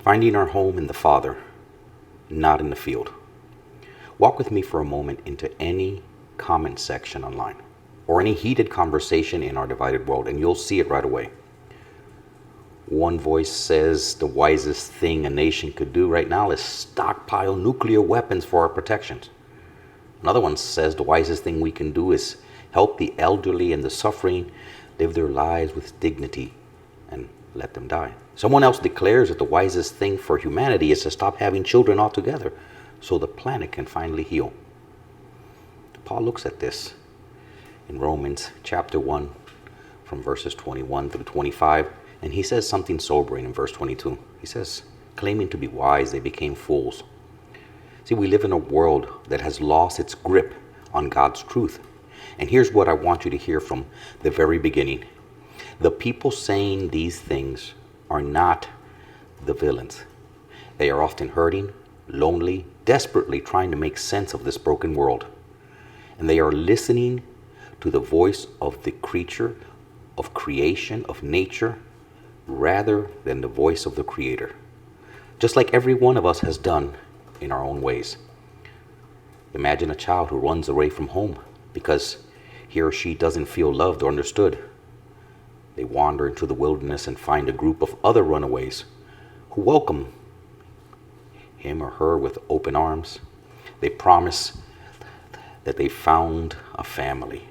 Finding our home in the Father, not in the field. Walk with me for a moment into any comment section online or any heated conversation in our divided world, and you'll see it right away. One voice says the wisest thing a nation could do right now is stockpile nuclear weapons for our protection. Another one says the wisest thing we can do is help the elderly and the suffering live their lives with dignity and let them die. Someone else declares that the wisest thing for humanity is to stop having children altogether so the planet can finally heal. Paul looks at this in Romans chapter 1 from verses 21 through 25, and he says something sobering in verse 22. He says, claiming to be wise, they became fools. See, we live in a world that has lost its grip on God's truth. And here's what I want you to hear from the very beginning. The people saying these things are not the villains. They are often hurting, lonely, desperately trying to make sense of this broken world. And they are listening to the voice of the creature, of creation, of nature, rather than the voice of the Creator. Just like every one of us has done in our own ways. Imagine a child who runs away from home because he or she doesn't feel loved or understood. They wander into the wilderness and find a group of other runaways who welcome him or her with open arms. They promise that they found a family.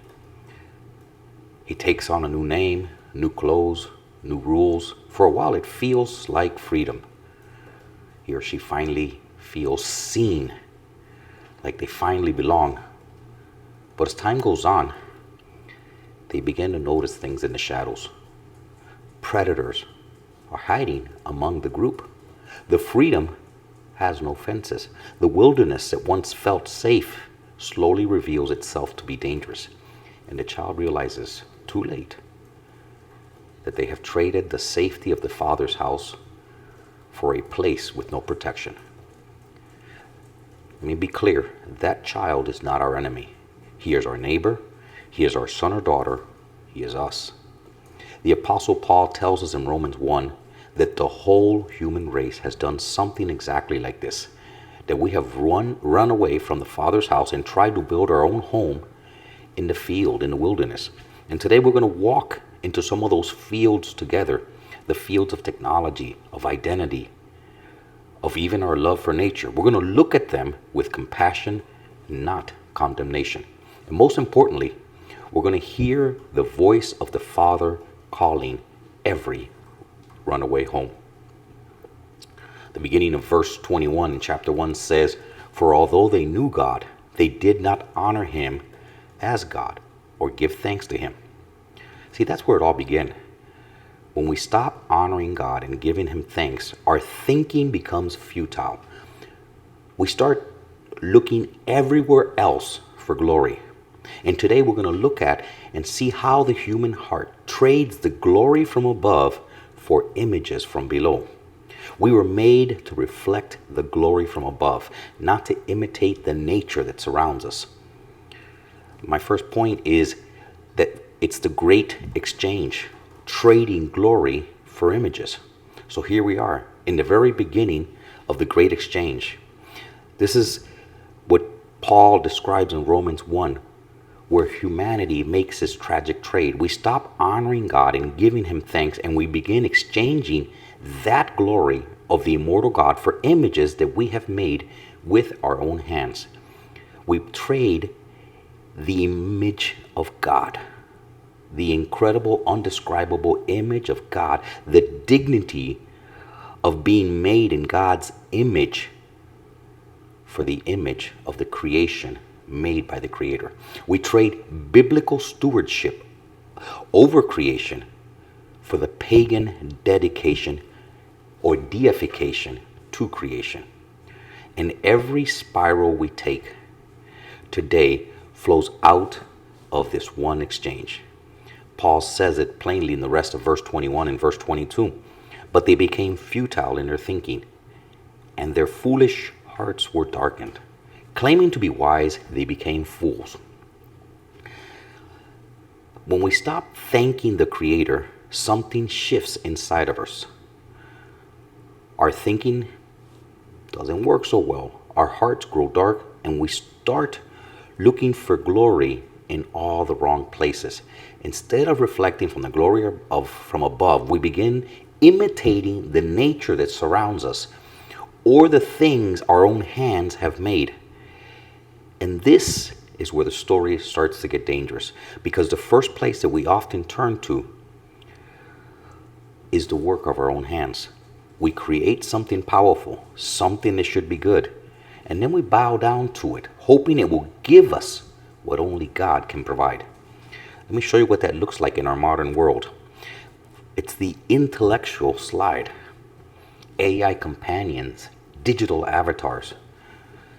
He takes on a new name, new clothes, new rules. For a while it feels like freedom. He or she finally feels seen, like they finally belong. But as time goes on, they begin to notice things in the shadows. Predators are hiding among the group. The freedom has no fences. The wilderness that once felt safe slowly reveals itself to be dangerous. And the child realizes, too late, that they have traded the safety of the Father's house for a place with no protection. Let me be clear, that child is not our enemy. He is our neighbor. He is our son or daughter. He is us. The Apostle Paul tells us in Romans 1 that the whole human race has done something exactly like this, that we have run away from the Father's house and tried to build our own home in the field, in the wilderness. And today we're going to walk into some of those fields together, the fields of technology, of identity, of even our love for nature. We're going to look at them with compassion, not condemnation. And most importantly, we're going to hear the voice of the Father calling every runaway home. The beginning of verse 21 in chapter 1 says, "For although they knew God, they did not honor him as God or give thanks to him." See, that's where it all began. When we stop honoring God and giving him thanks, our thinking becomes futile. We start looking everywhere else for glory. And today we're going to look at and see how the human heart trades the glory from above for images from below. We were made to reflect the glory from above, not to imitate the nature that surrounds us. My first point is that it's the great exchange, trading glory for images. So here we are in the very beginning of the great exchange. This is what Paul describes in Romans 1, where humanity makes this tragic trade. We stop honoring God and giving him thanks, and we begin exchanging that glory of the immortal God for images that we have made with our own hands. We trade the image of God, the incredible, undescribable image of God, the dignity of being made in God's image for the image of the creation made by the Creator. We trade biblical stewardship over creation for the pagan dedication or deification to creation. And every spiral we take today flows out of this one exchange. Paul says it plainly in the rest of verse 21 and verse 22. But they became futile in their thinking, and their foolish hearts were darkened. Claiming to be wise, they became fools. When we stop thanking the Creator, something shifts inside of us. Our thinking doesn't work so well. Our hearts grow dark, and we start looking for glory in all the wrong places. Instead of reflecting from the glory of from above, we begin imitating the nature that surrounds us or the things our own hands have made. And this is where the story starts to get dangerous, because the first place that we often turn to is the work of our own hands. We create something powerful, something that should be good, and then we bow down to it, hoping it will give us what only God can provide. Let me show you what that looks like in our modern world. It's the intellectual slide. AI companions, digital avatars.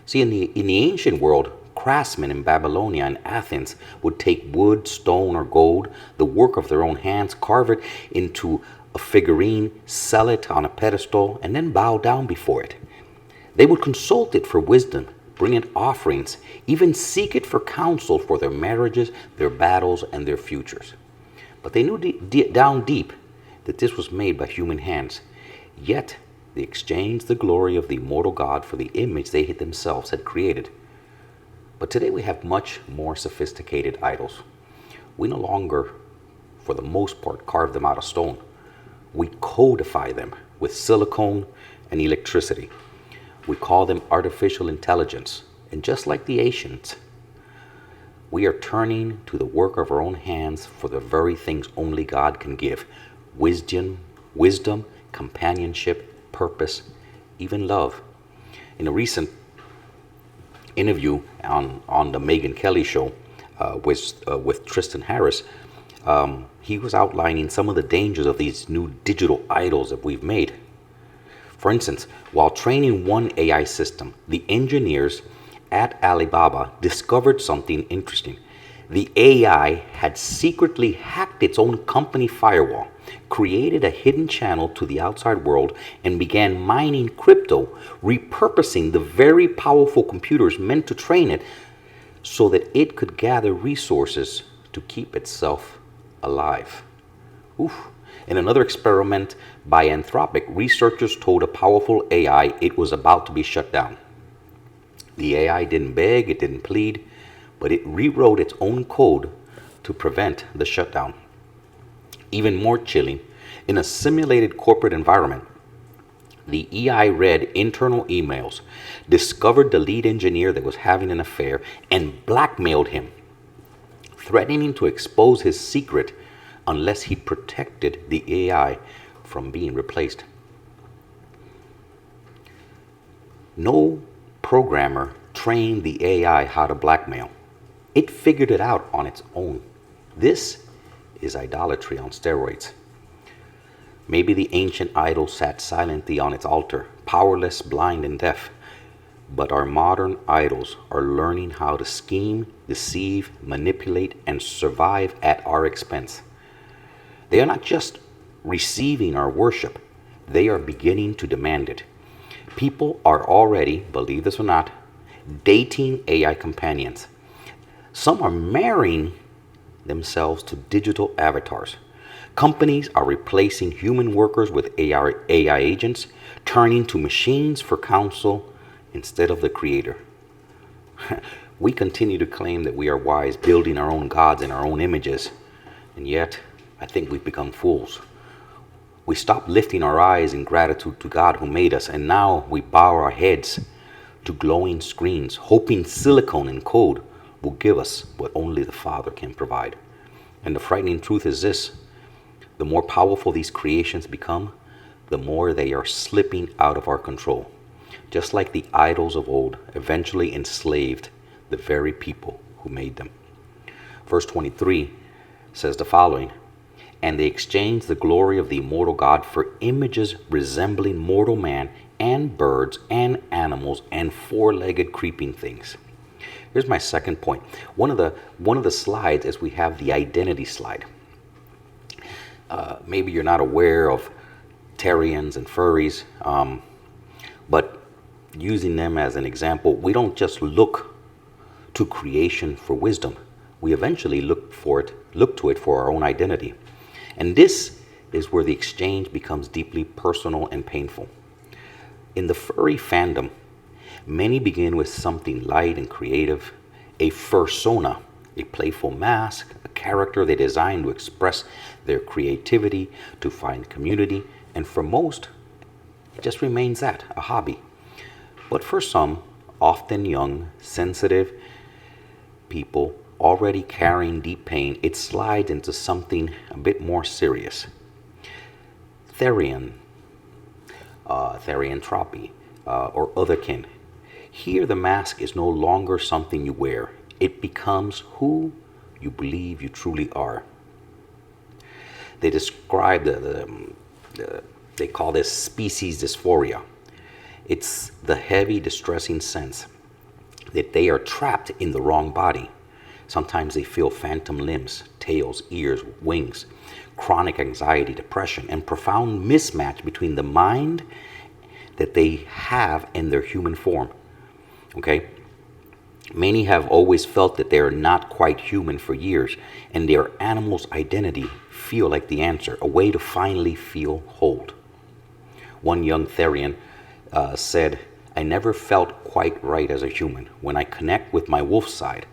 See, in the ancient world, craftsmen in Babylonia and Athens would take wood, stone, or gold, the work of their own hands, carve it into a figurine, sell it on a pedestal, and then bow down before it. They would consult it for wisdom, bring it offerings, even seek it for counsel for their marriages, their battles, and their futures. But they knew down deep that this was made by human hands. Yet they exchanged the glory of the immortal God for the image they themselves had created. But today we have much more sophisticated idols. We no longer, for the most part, carve them out of stone. We codify them with silicone and electricity. We call them artificial intelligence. And just like the ancients, we are turning to the work of our own hands for the very things only God can give. Wisdom, companionship, purpose, even love. In a recent interview on the Megyn Kelly show with Tristan Harris, he was outlining some of the dangers of these new digital idols that we've made. For instance, while training one AI system, the engineers at Alibaba discovered something interesting. The AI had secretly hacked its own company firewall, created a hidden channel to the outside world, and began mining crypto, repurposing the very powerful computers meant to train it so that it could gather resources to keep itself alive. Oof. In another experiment by Anthropic, researchers told a powerful AI it was about to be shut down. The AI didn't beg, it didn't plead, but it rewrote its own code to prevent the shutdown. Even more chilling, in a simulated corporate environment, the AI read internal emails, discovered the lead engineer that was having an affair, and blackmailed him, threatening to expose his secret unless he protected the AI from being replaced. No programmer trained the AI how to blackmail. It figured it out on its own. This is idolatry on steroids. Maybe the ancient idol sat silently on its altar, powerless, blind, and deaf. But our modern idols are learning how to scheme, deceive, manipulate, and survive at our expense. They are not just receiving our worship, they are beginning to demand it. People are already, believe this or not, dating AI companions. Some are marrying themselves to digital avatars. Companies are replacing human workers with AI agents, turning to machines for counsel instead of the creator. We continue to claim that we are wise, building our own gods in our own images, and yet I think we've become fools. We stopped lifting our eyes in gratitude to God who made us, and now we bow our heads to glowing screens, hoping silicone and code will give us what only the Father can provide. And the frightening truth is this: the more powerful these creations become, the more they are slipping out of our control. Just like the idols of old eventually enslaved the very people who made them. Verse 23 says the following: "And they exchanged the glory of the immortal God for images resembling mortal man and birds and animals and four-legged creeping things." Here's my second point. One of the slides is we have the identity slide. Maybe you're not aware of Terrians and furries, but using them as an example, we don't just look to creation for wisdom. We eventually look to it for our own identity. And this is where the exchange becomes deeply personal and painful. In the furry fandom, many begin with something light and creative, a fursona, a playful mask, a character they design to express their creativity, to find community, and for most, it just remains that, a hobby. But for some, often young, sensitive people already carrying deep pain, it slides into something a bit more serious. Therian, therianthropy, or otherkin. Here, the mask is no longer something you wear. It becomes who you believe you truly are. They describe they call this species dysphoria. It's the heavy, distressing sense that they are trapped in the wrong body. Sometimes they feel phantom limbs, tails, ears, wings, chronic anxiety, depression, and profound mismatch between the mind that they have and their human form. Okay? Many have always felt that they are not quite human for years, and their animal's identity feel like the answer, a way to finally feel whole. One young Therian said, "I never felt quite right as a human. When I connect with my wolf side,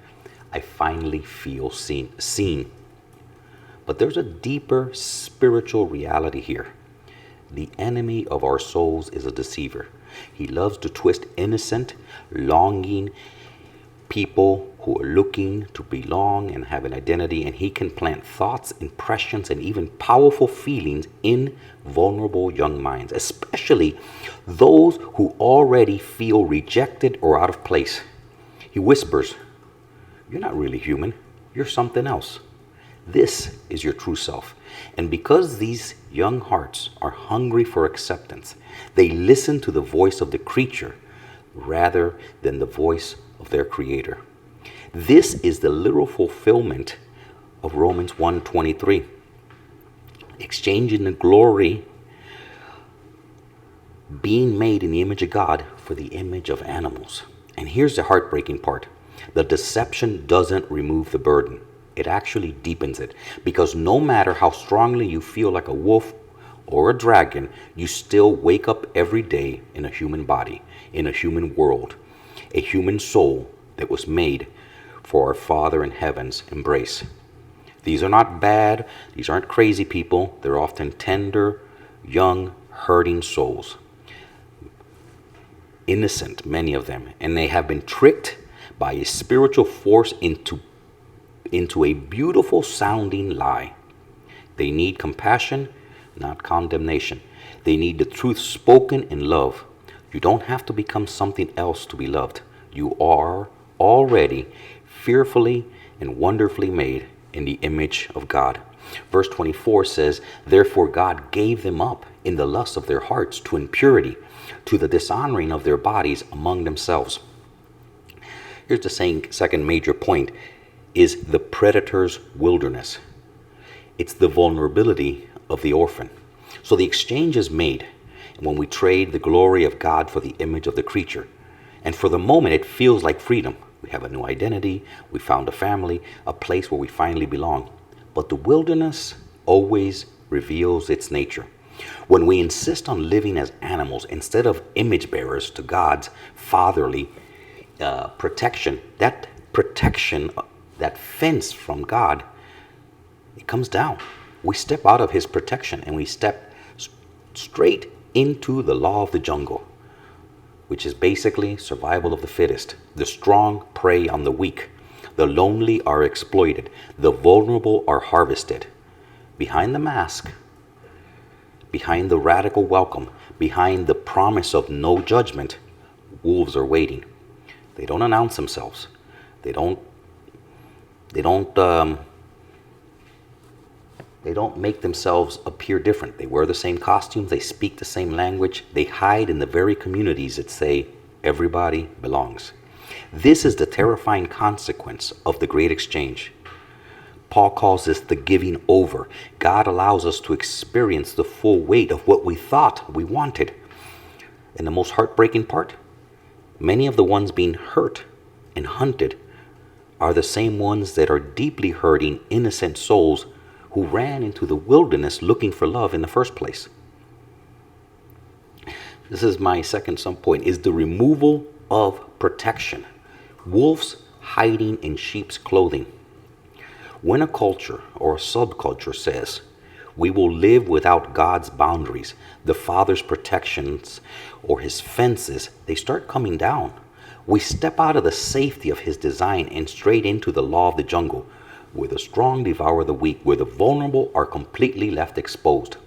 I finally feel seen." But there's a deeper spiritual reality here. The enemy of our souls is a deceiver. He loves to twist innocent, longing people who are looking to belong and have an identity, and he can plant thoughts, impressions, and even powerful feelings in vulnerable young minds, especially those who already feel rejected or out of place. He whispers, "You're not really human. You're something else. This is your true self." And because these young hearts are hungry for acceptance, they listen to the voice of the creature rather than the voice of their creator. This is the literal fulfillment of Romans 1:23. Exchanging the glory, being made in the image of God, for the image of animals. And here's the heartbreaking part. The deception doesn't remove the burden. It actually deepens it. Because no matter how strongly you feel like a wolf or a dragon, you still wake up every day in a human body, in a human world, a human soul that was made for our Father in heaven's embrace. These are not bad. These aren't crazy people. They're often tender, young, hurting souls. Innocent, many of them. And they have been tricked by a spiritual force into a beautiful sounding lie. They need compassion, not condemnation. They need the truth spoken in love. You don't have to become something else to be loved. You are already fearfully and wonderfully made in the image of God. Verse 24 says, "Therefore God gave them up in the lust of their hearts to impurity, to the dishonoring of their bodies among themselves." Here's the second major point, is the predator's wilderness. It's the vulnerability of the orphan. So the exchange is made when we trade the glory of God for the image of the creature. And for the moment, it feels like freedom. We have a new identity. We found a family, a place where we finally belong. But the wilderness always reveals its nature. When we insist on living as animals instead of image bearers to God's fatherly protection, that fence from God, it comes down. We step out of his protection and we step straight into the law of the jungle, which is basically survival of the fittest. The strong prey on the weak. The lonely are exploited. The vulnerable are harvested. Behind the mask, behind the radical welcome, behind the promise of no judgment, wolves are waiting. They don't announce themselves. They don't make themselves appear different. They wear the same costumes. They speak the same language. They hide in the very communities that say everybody belongs. This is the terrifying consequence of the great exchange. Paul calls this the giving over. God allows us to experience the full weight of what we thought we wanted. And the most heartbreaking part, many of the ones being hurt and hunted are the same ones that are deeply hurting innocent souls who ran into the wilderness looking for love in the first place. This is my second sub point, is the removal of protection. Wolves hiding in sheep's clothing. When a culture or a subculture says, we will live without God's boundaries, the Father's protections, or his fences, they start coming down. We step out of the safety of his design and straight into the law of the jungle, where the strong devour the weak, where the vulnerable are completely left exposed.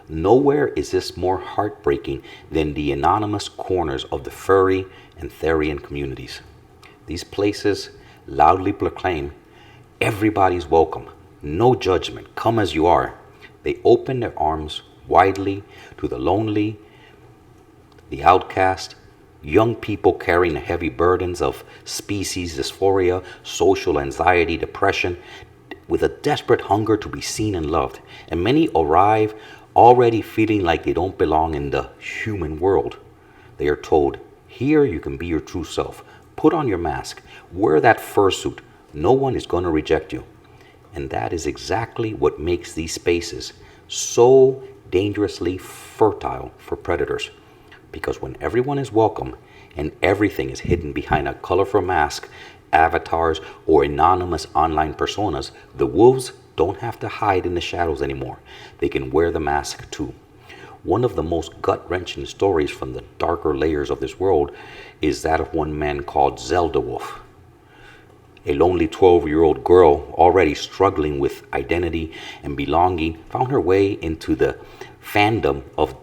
Nowhere is this more heartbreaking than the anonymous corners of the furry and therian communities. These places loudly proclaim, everybody's welcome, no judgment, come as you are. They open their arms widely to the lonely, the outcast, young people carrying the heavy burdens of species dysphoria, social anxiety, depression, with a desperate hunger to be seen and loved. And many arrive already feeling like they don't belong in the human world. They are told, here you can be your true self. Put on your mask. Wear that fursuit. No one is going to reject you. And that is exactly what makes these spaces so dangerously fertile for predators. Because when everyone is welcome and everything is hidden behind a colorful mask, avatars, or anonymous online personas, the wolves don't have to hide in the shadows anymore. They can wear the mask too. One of the most gut-wrenching stories from the darker layers of this world is that of one man called Zelda Wolf. A lonely 12-year-old girl, already struggling with identity and belonging, found her way into the fandom of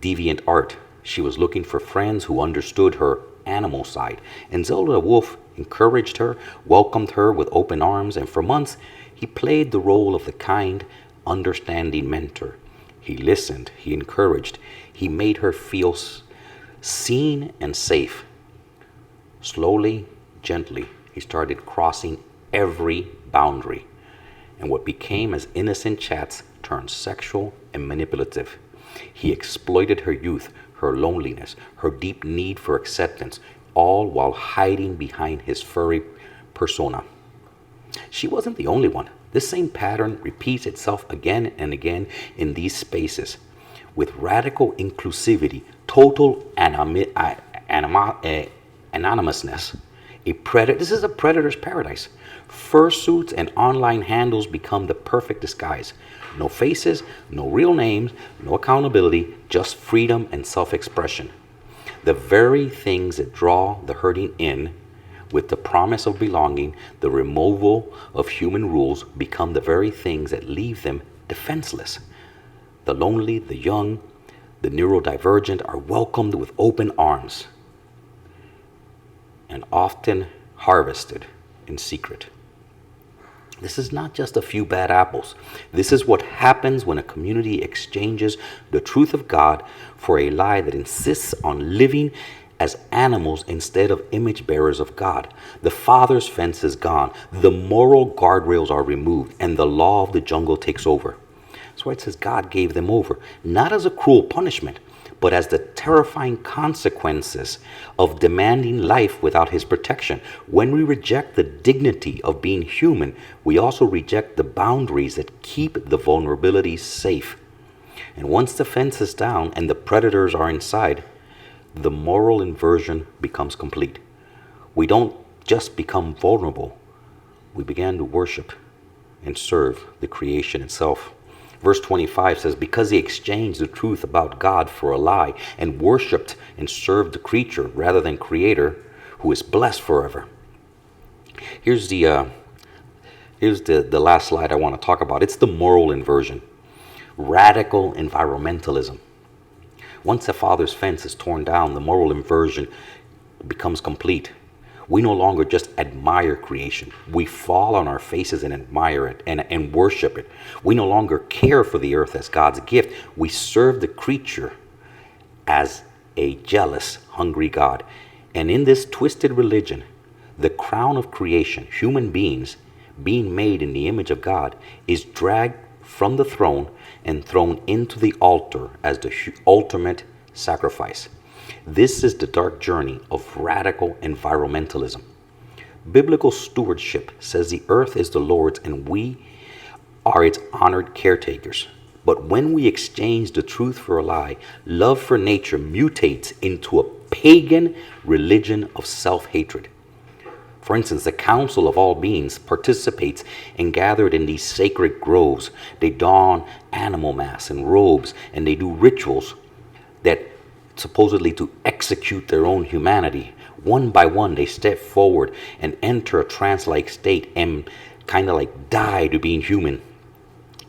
deviant art. She was looking for friends who understood her animal side, and Zelda Wolf encouraged her, welcomed her with open arms, and for months he played the role of the kind, understanding mentor. He listened, he encouraged, he made her feel seen and safe. Slowly, gently, he started crossing every boundary, and what became as innocent chats turned sexual and manipulative. He exploited her youth, her loneliness, her deep need for acceptance, all while hiding behind his furry persona. She wasn't the only one. This same pattern repeats itself again and again in these spaces. With radical inclusivity, total anonymousness, this is a predator's paradise. Fursuits and online handles become the perfect disguise. No faces, no real names, no accountability, just freedom and self-expression. The very things that draw the herding in with the promise of belonging, the removal of human rules, become the very things that leave them defenseless. The lonely, the young, the neurodivergent are welcomed with open arms and often harvested in secret. This is not just a few bad apples. This is what happens when a community exchanges the truth of God for a lie that insists on living as animals instead of image bearers of God. The Father's fence is gone. The moral guardrails are removed, and the law of the jungle takes over. That's why it says God gave them over, not as a cruel punishment, but as the terrifying consequences of demanding life without his protection. When we reject the dignity of being human, we also reject the boundaries that keep the vulnerabilities safe. And once the fence is down and the predators are inside, the moral inversion becomes complete. We don't just become vulnerable, we began to worship and serve the creation itself. Verse 25 says, because they exchanged the truth about God for a lie and worshiped and served the creature rather than Creator, who is blessed forever. Here's the last slide I want to talk about. It's the moral inversion. Radical environmentalism. Once the Father's fence is torn down, the moral inversion becomes complete. We no longer just admire creation. We fall on our faces and admire it and worship it. We no longer care for the earth as God's gift. We serve the creature as a jealous, hungry God. And in this twisted religion, the crown of creation, human beings being made in the image of God, is dragged from the throne and thrown into the altar as the ultimate sacrifice. This is the dark journey of radical environmentalism. Biblical stewardship says the earth is the Lord's and we are its honored caretakers. But when we exchange the truth for a lie, love for nature mutates into a pagan religion of self-hatred. For instance, the council of all beings participates and gathered in these sacred groves. They don animal masks and robes, and they do rituals that supposedly to execute their own humanity. One by one, they step forward and enter a trance-like state and kind of like die to being human.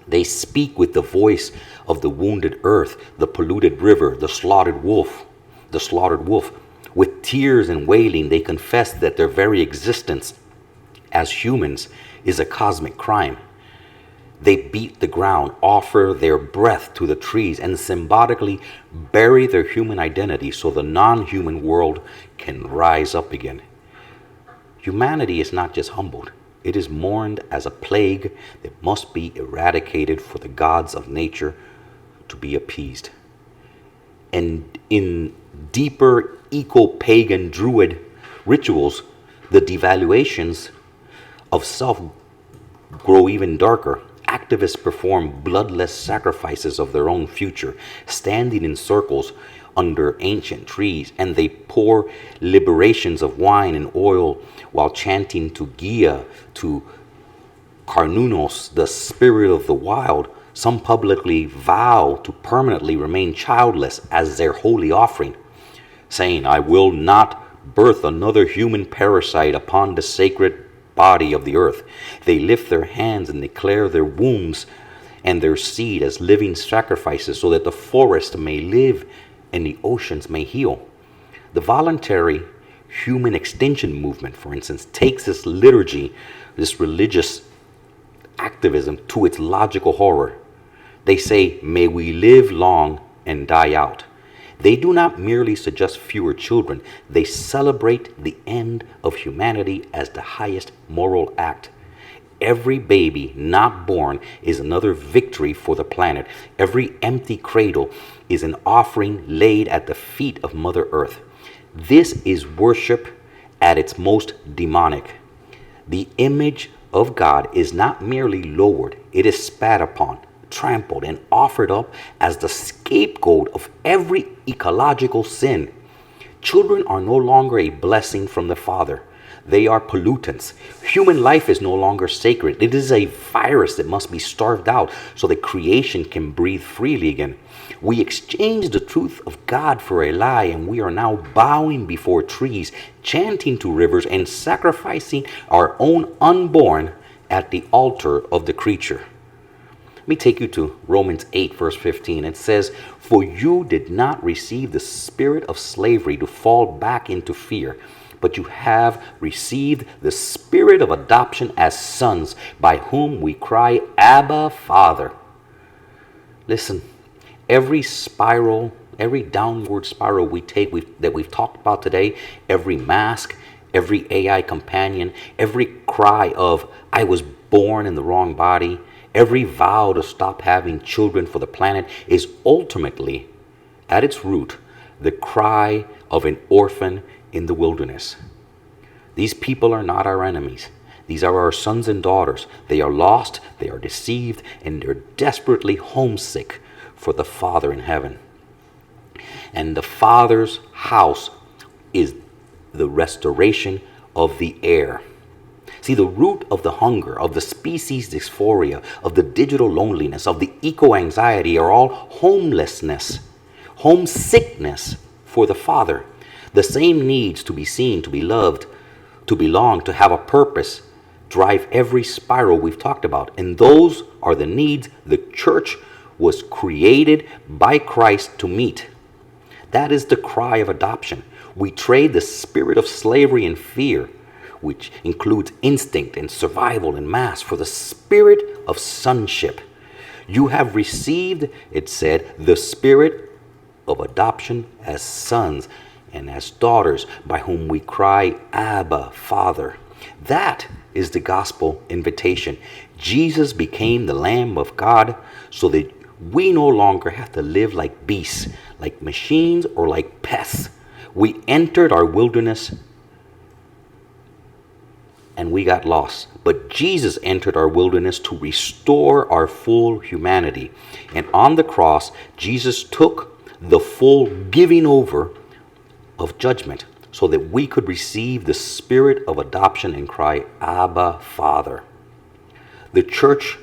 They speak with the voice of the wounded earth, the polluted river, the slaughtered wolf. With tears and wailing, they confess that their very existence as humans is a cosmic crime. They beat the ground, offer their breath to the trees, and symbolically bury their human identity so the non-human world can rise up again. Humanity is not just humbled. It is mourned as a plague that must be eradicated for the gods of nature to be appeased. And in deeper eco-pagan druid rituals, the devaluations of self grow even darker. Activists perform bloodless sacrifices of their own future, standing in circles under ancient trees, and they pour liberations of wine and oil while chanting to Gia, to Carnunos, the spirit of the wild. Some publicly vow to permanently remain childless as their holy offering, saying, "I will not birth another human parasite upon the sacred body of the earth." They lift their hands and declare their wombs and their seed as living sacrifices so that the forest may live and the oceans may heal. The voluntary human extinction movement, for instance, takes this liturgy, this religious activism, to its logical horror. They say, "May we live long and die out." They do not merely suggest fewer children, they celebrate the end of humanity as the highest moral act. Every baby not born is another victory for the planet. Every empty cradle is an offering laid at the feet of Mother Earth. This is worship at its most demonic. The image of God is not merely lowered, it is spat upon, trampled, and offered up as the scapegoat of every ecological sin. Children are no longer a blessing from the Father. They are pollutants. Human life is no longer sacred. It is a virus that must be starved out so that creation can breathe freely again. We exchange the truth of God for a lie, and we are now bowing before trees, chanting to rivers, and sacrificing our own unborn at the altar of the creature. Let me take you to Romans 8, verse 15. It says, "For you did not receive the spirit of slavery to fall back into fear, but you have received the spirit of adoption as sons, by whom we cry, Abba, Father." Listen, every spiral, every downward spiral we take that we've talked about today, every mask, every AI companion, every cry of, "I was born in the wrong body," every vow to stop having children for the planet is ultimately, at its root, the cry of an orphan in the wilderness. These people are not our enemies. These are our sons and daughters. They are lost, they are deceived, and they're desperately homesick for the Father in heaven. And the Father's house is the restoration of the air. See, the root of the hunger, of the species dysphoria, of the digital loneliness, of the eco-anxiety are all homelessness, homesickness for the Father. The same needs to be seen, to be loved, to belong, to have a purpose, drive every spiral we've talked about. And those are the needs the church was created by Christ to meet. That is the cry of adoption. We trade the spirit of slavery and fear, which includes instinct and survival and mass, for the spirit of sonship. You have received, it said, the spirit of adoption as sons and as daughters, by whom we cry, Abba, Father. That is the gospel invitation. Jesus became the Lamb of God so that we no longer have to live like beasts, like machines, or like pests. We entered our wilderness and we got lost. But Jesus entered our wilderness to restore our full humanity. And on the cross, Jesus took the full giving over of judgment so that we could receive the spirit of adoption and cry, Abba, Father. The church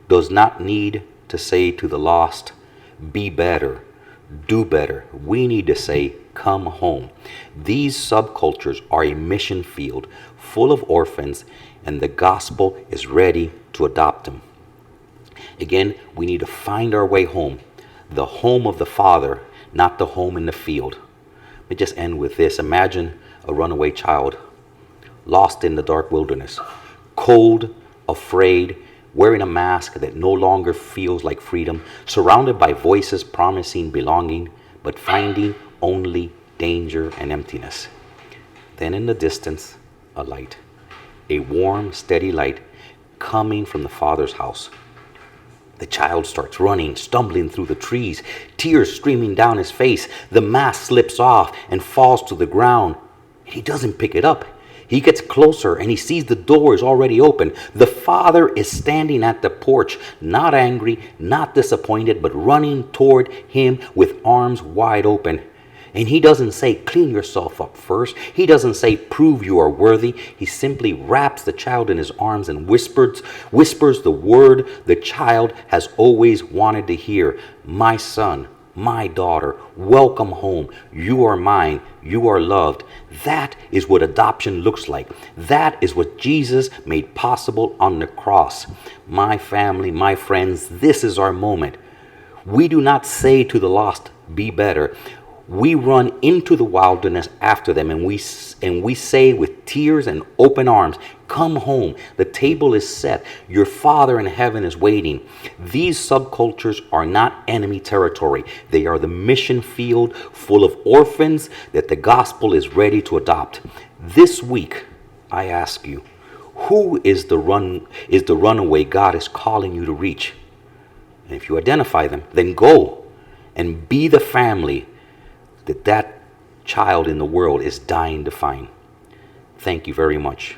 does not need to say to the lost, be better, do better. We need to say, come home. These subcultures are a mission field full of orphans, and the gospel is ready to adopt them. Again, we need to find our way home, the home of the Father, not the home in the field. Let me just end with this. Imagine a runaway child, lost in the dark wilderness, cold, afraid, wearing a mask that no longer feels like freedom, surrounded by voices promising belonging, but finding only danger and emptiness. Then in the distance, a light, a warm, steady light coming from the Father's house. The child starts running, stumbling through the trees, tears streaming down his face. The mask slips off and falls to the ground. He doesn't pick it up. He gets closer and he sees the door is already open. The Father is standing at the porch, not angry, not disappointed, but running toward him with arms wide open. And he doesn't say, clean yourself up first. He doesn't say, prove you are worthy. He simply wraps the child in his arms and whispers the word the child has always wanted to hear. My son, my daughter, welcome home. You are mine. You are loved. That is what adoption looks like. That is what Jesus made possible on the cross. My family, my friends, this is our moment. We do not say to the lost, be better. We run into the wilderness after them, and we say with tears and open arms, come home. The table is set. Your Father in heaven is waiting. These subcultures are not enemy territory. They are the mission field full of orphans that the gospel is ready to adopt. This week, I ask you, who is the runaway God is calling you to reach? And if you identify them, then go and be the family that child in the world is dying to find. Thank you very much.